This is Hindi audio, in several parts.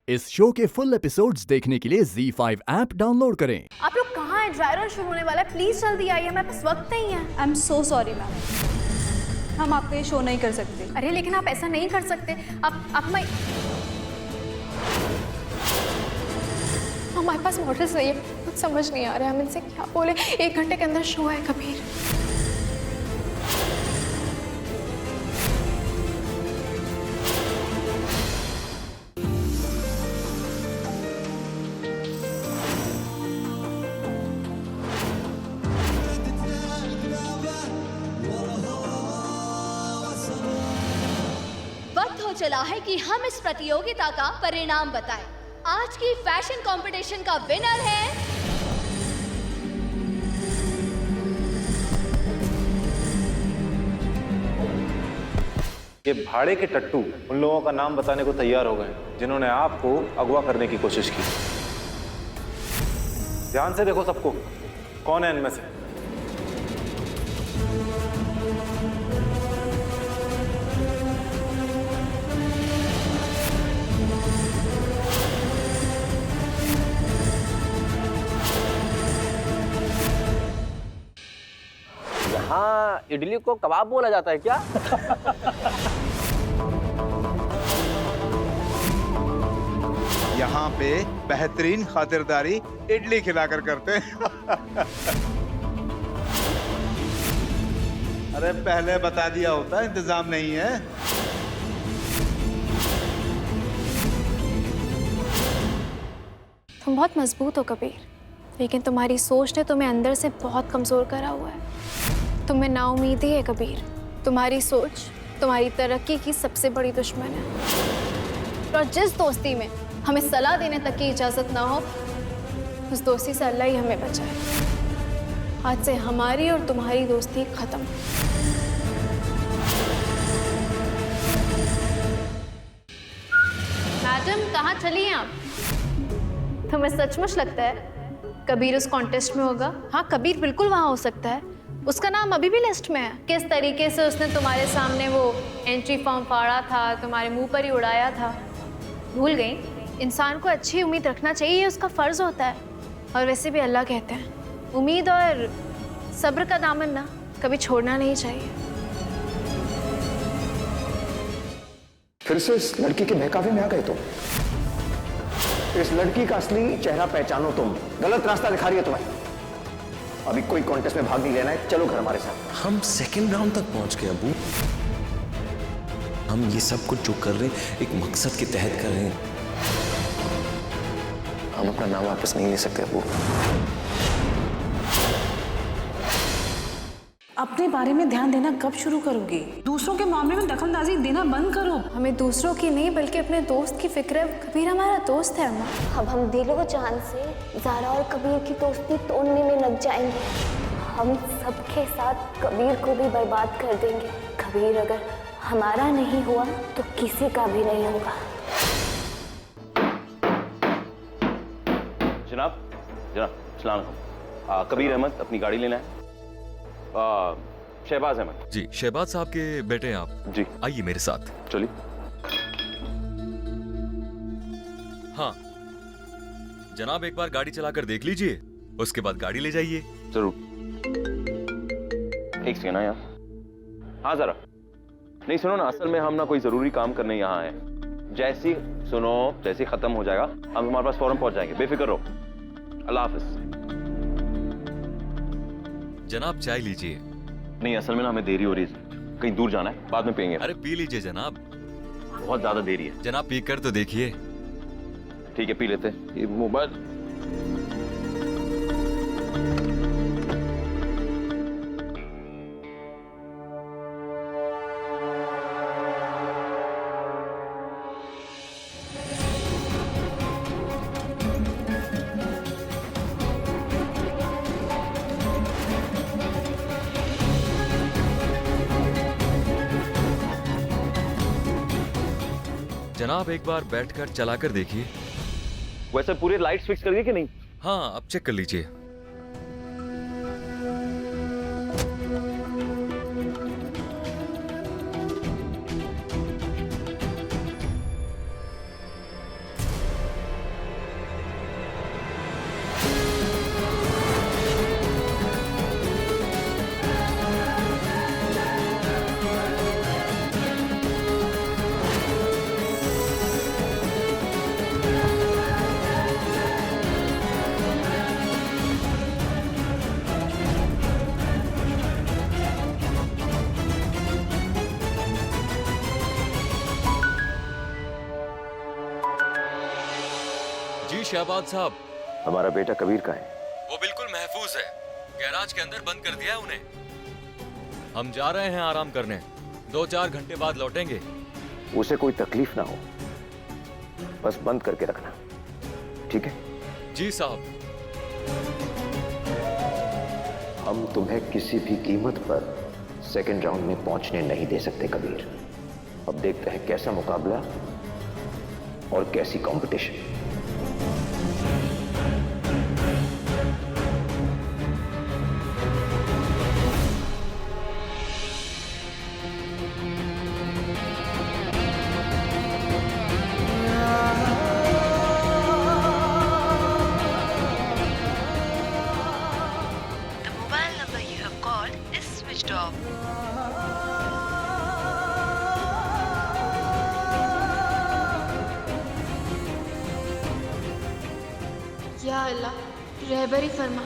इस शो के फुल एपिसोड्स देखने के लिए ZEE5 ऐप डाउनलोड करें। आप लोग कहाँ हैं? ड्राई रन शुरू होने वाला है, प्लीज जल्दी आइए, हमारे पास वक्त नहीं है। I am so sorry ma'am, हम आपका ये शो नहीं कर सकते। अरे लेकिन आप ऐसा नहीं कर सकते। आप मैं हमारे पास मॉडल्स नहीं है, कुछ समझ नहीं आ रहा है हम इनसे क्या बोले। 1 घंटे के अंदर शो है कबीर। वक्त हो चला है कि हम इस प्रतियोगिता का परिणाम बताएं। आज की फैशन कंपटीशन का विनर है ये भाड़े के टट्टू उन लोगों का नाम बताने को तैयार हो गए जिन्होंने आपको अगवा करने की कोशिश की। ध्यान से देखो सबको, कौन है इनमें से? हाँ, इडली को कबाब बोला जाता है क्या? यहाँ पे बेहतरीन खातिरदारी इडली खिलाकर करते हैं। अरे पहले बता दिया होता, इंतजाम नहीं है। तुम बहुत मजबूत हो कबीर, लेकिन तुम्हारी सोच ने तुम्हें अंदर से बहुत कमजोर करा हुआ है। तुम्हें नाउमीदी है कबीर। तुम्हारी सोच तुम्हारी तरक्की की सबसे बड़ी दुश्मन है। और जिस दोस्ती में हमें सलाह देने तक की इजाजत ना हो, उस दोस्ती से अल्लाह ही हमें बचाए। आज से हमारी और तुम्हारी दोस्ती खत्म। मैडम कहाँ चली हैं आप? तुम्हें सचमुच लगता है कबीर उस कॉन्टेस्ट में होगा? हाँ, कबीर बिल्कुल वहाँ हो सकता है। उसका नाम अभी भी लिस्ट में है। किस तरीके से उसने तुम्हारे सामने वो एंट्री फॉर्म फाड़ा था, तुम्हारे मुंह पर ही उड़ाया था, भूल गई? इंसान को अच्छी उम्मीद रखना चाहिए, ये उसका फर्ज होता है। और वैसे भी अल्लाह कहते हैं उम्मीद और सब्र का दामन ना कभी छोड़ना नहीं चाहिए। फिर से इस लड़की के बहकावे में आ गए तुम। इस लड़की का असली चेहरा पहचानो तुम। गलत रास्ता दिखा रही है तुम्हें। अभी कोई कॉन्टेस्ट में भाग नहीं लेना है, चलो घर हमारे साथ। हम सेकंड राउंड तक पहुंच गए अबू। हम ये सब कुछ जो कर रहे हैं एक मकसद के तहत कर रहे हैं। हम अपना नाम वापस नहीं ले सकते अबू। अपने बारे में ध्यान देना कब शुरू करोगी? दूसरों के मामले में दखलंदाजी देना बंद करो। हमें दूसरों की नहीं बल्कि अपने दोस्त की फिक्र है। कबीर हमारा दोस्त है अम्मा। अब हम दिलो जान से ज़ारा और कबीर की दोस्ती तोड़ने में लग जाएंगे। हम सबके साथ कबीर को भी बर्बाद कर देंगे। कबीर अगर हमारा नहीं हुआ तो किसी का भी नहीं होगा। जनाब, सलाम अलैकुम। कबीर अहमद अपनी गाड़ी लेना है। शहबाज अहमद जी, शहबाज साहब के बेटे हैं आप? जी, आइए मेरे साथ। चलिए। हाँ जनाब, एक बार गाड़ी चलाकर देख लीजिए, उसके बाद गाड़ी ले जाइए। जरूर। एक सेकंड यार। हाँ जरा, नहीं सुनो ना, असल में हम ना कोई जरूरी काम करने यहाँ आए हैं। जैसे खत्म हो जाएगा हम तुम्हारे पास फौरन पहुंच जाएंगे, बेफिक्र रहो। अल्लाह हाफिज। जनाब चाय लीजिए। नहीं, असल में ना हमें देरी हो रही है, कहीं दूर जाना है, बाद में पियेंगे। अरे पी लीजिए जनाब। बहुत ज्यादा देरी है। जनाब पी कर तो देखिए। ठीक है, पी लेते हैं। ये मोबाइल जनाब एक बार बैठकर चलाकर देखिए। वैसे पूरे लाइट्स फिक्स कर दिए कि नहीं? हाँ, अब चेक कर लीजिए। जी शहबाज साहब, हमारा बेटा कबीर का है? वो बिल्कुल महफूज है। गैराज के अंदर बंद कर दिया है उन्हें। हम जा रहे हैं आराम करने, 2-4 घंटे बाद लौटेंगे। उसे कोई तकलीफ ना हो, बस बंद करके रखना, ठीक है? जी साहब। हम तुम्हें किसी भी कीमत पर सेकंड राउंड में पहुंचने नहीं दे सकते कबीर। अब देखते हैं कैसा मुकाबला और कैसी कंपटीशन। या अल्लाह, रहबरी फरमा,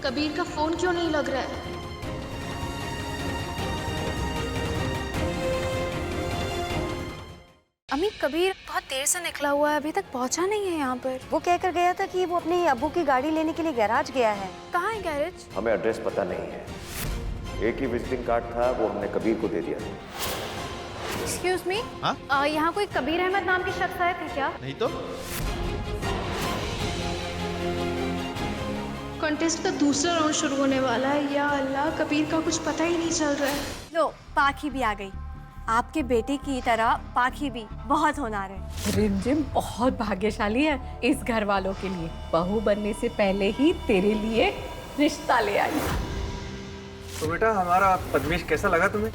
कबीर का फोन क्यों नहीं लग रहा है? अम्मी, कबीर बहुत देर से निकला हुआ है, अभी तक पहुंचा नहीं है यहाँ पर। वो कहकर गया था कि वो अपने अब्बू की गाड़ी लेने के लिए गैराज गया है। कहाँ है गैरेज? हमें एड्रेस पता नहीं है, एक ही विजिटिंग कार्ड था, वो हमने कबीर को दे दिया था। एक्सक्यूज मी, यहाँ कोई कबीर अहमद नाम के शख्स आए थे क्या? नहीं तो कॉन्टेस्ट का दूसरा राउंड शुरू होने वाला है। या अल्लाह, कबीर का कुछ पता ही नहीं चल रहा है। लो, पाखी भी आ गई। आपके बेटे की तरह पाखी भी बहुत होनहार है। रिमझिम बहुत भाग्यशाली है इस घर वालों के लिए। बहू बनने से पहले ही तेरे लिए रिश्ता ले आई। तो बेटा, हमारा पद्मेश कैसा लगा तुम्हें?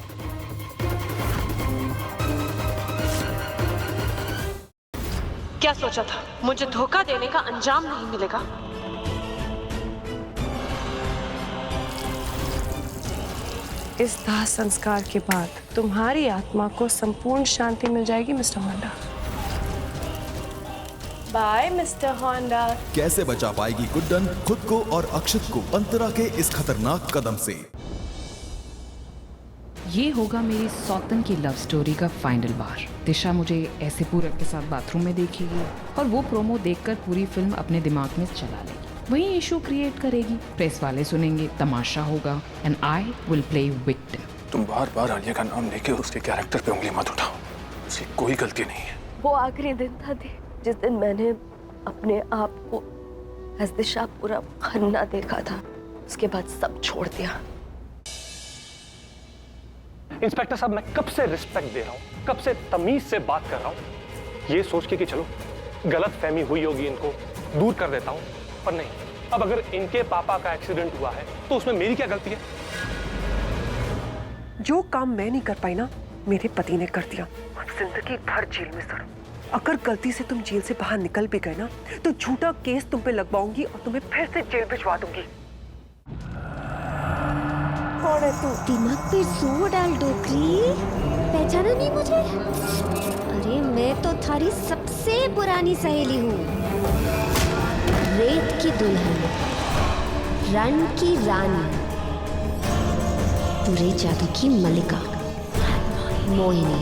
क्या सोचा था मुझे धोखा देने का अंजाम नहीं मिलेगा? इस दाह संस्कार के बाद तुम्हारी आत्मा को संपूर्ण शांति मिल जाएगी mister Honda. Bye mister Honda. कैसे बचा पाएगी गुड्डन खुद को और अक्षत को अंतरा के इस खतरनाक कदम से? ये होगा मेरी सौतन की लव स्टोरी का फाइनल बार। दिशा मुझे ऐसे पूरब के साथ बाथरूम में देखेगी और वो प्रोमो देखकर पूरी फिल्म अपने दिमाग में चला लेगी। वही इशू क्रिएट करेगी, प्रेस वाले सुनेंगे, तमाशा होगा and I will play victim. तुम बार बार आलिया का नाम लेके उसके कैरेक्टर पे उंगली मत उठाओ, उसकी कोई गलती नहीं है। वो आखिरी दिन था जिस दिन मैंने अपने आप को एज दिशा पूरा खन्ना देखा था। उसके बाद सब छोड़ दिया। इंस्पेक्टर साहब, मैं कब से रिस्पेक्ट दे रहा हूँ, कब से तमीज से बात कर रहा हूँ, ये सोच के कि चलो गलत फहमी हुई होगी, इनको दूर कर देता हूँ, पर नहीं। अब अगर इनके पापा का एक्सीडेंट हुआ है तो उसमें मेरी क्या गलती है? जो काम मैं नहीं कर पाई ना, मेरे पति ने कर दिया। जिंदगी भर जेल में सड़ो। अगर गलती से तुम जेल से बाहर निकल भी गए ना, तो झूठा केस तुम पे लगवाऊंगी और तुम्हें फिर से जेल भिजवा दूंगी। कौन है तू? दिमाग पे जोर डाल डोकरी, पहचाना नहीं मुझे? अरे मैं तो थारी सबसे पुरानी सहेली हूँ, रेत की दुल्हन, रण की रानी, पूरे जादू की मलिका, मोहिनी।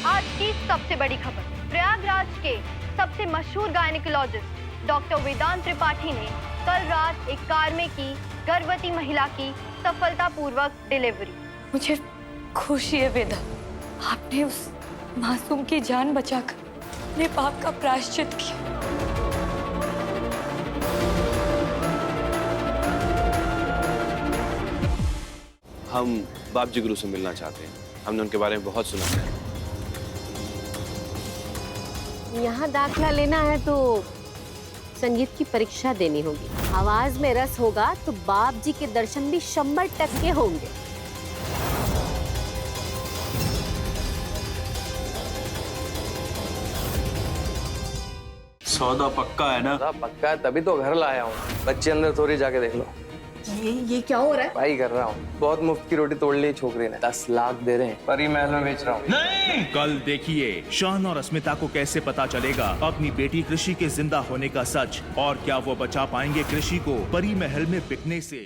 आज की सबसे बड़ी खबर, प्रयागराज के सबसे मशहूर गायनेकोलॉजिस्ट डॉक्टर वेदांत त्रिपाठी ने कल रात एक कार में की गर्भवती महिला की सफलतापूर्वक डिलीवरी। मुझे खुशी है वेदा, आपने उस मासूम की जान बचाकर अपने पाप का प्रायश्चित किया। हम बाप जी गुरु से मिलना चाहते हैं, हमने उनके बारे में बहुत सुना है। यहाँ दाखिला लेना है तो संगीत की परीक्षा देनी होगी। आवाज में रस होगा तो बाप जी के दर्शन भी 100% होंगे। सौदा पक्का है ना? पक्का है, तभी तो घर लाया हूँ। बच्चे अंदर थोड़ी जाके देख लो। ये क्या हो रहा है? भाई कर रहा हूँ। बहुत मुफ्त की रोटी तोड़ ली छोकरी ने। 10 लाख दे रहे हैं, परी महल में बेच रहा हूँ। नहीं! कल देखिए शान और अस्मिता को कैसे पता चलेगा अपनी बेटी कृषि के जिंदा होने का सच, और क्या वो बचा पाएंगे कृषि को परी महल में बिकने से।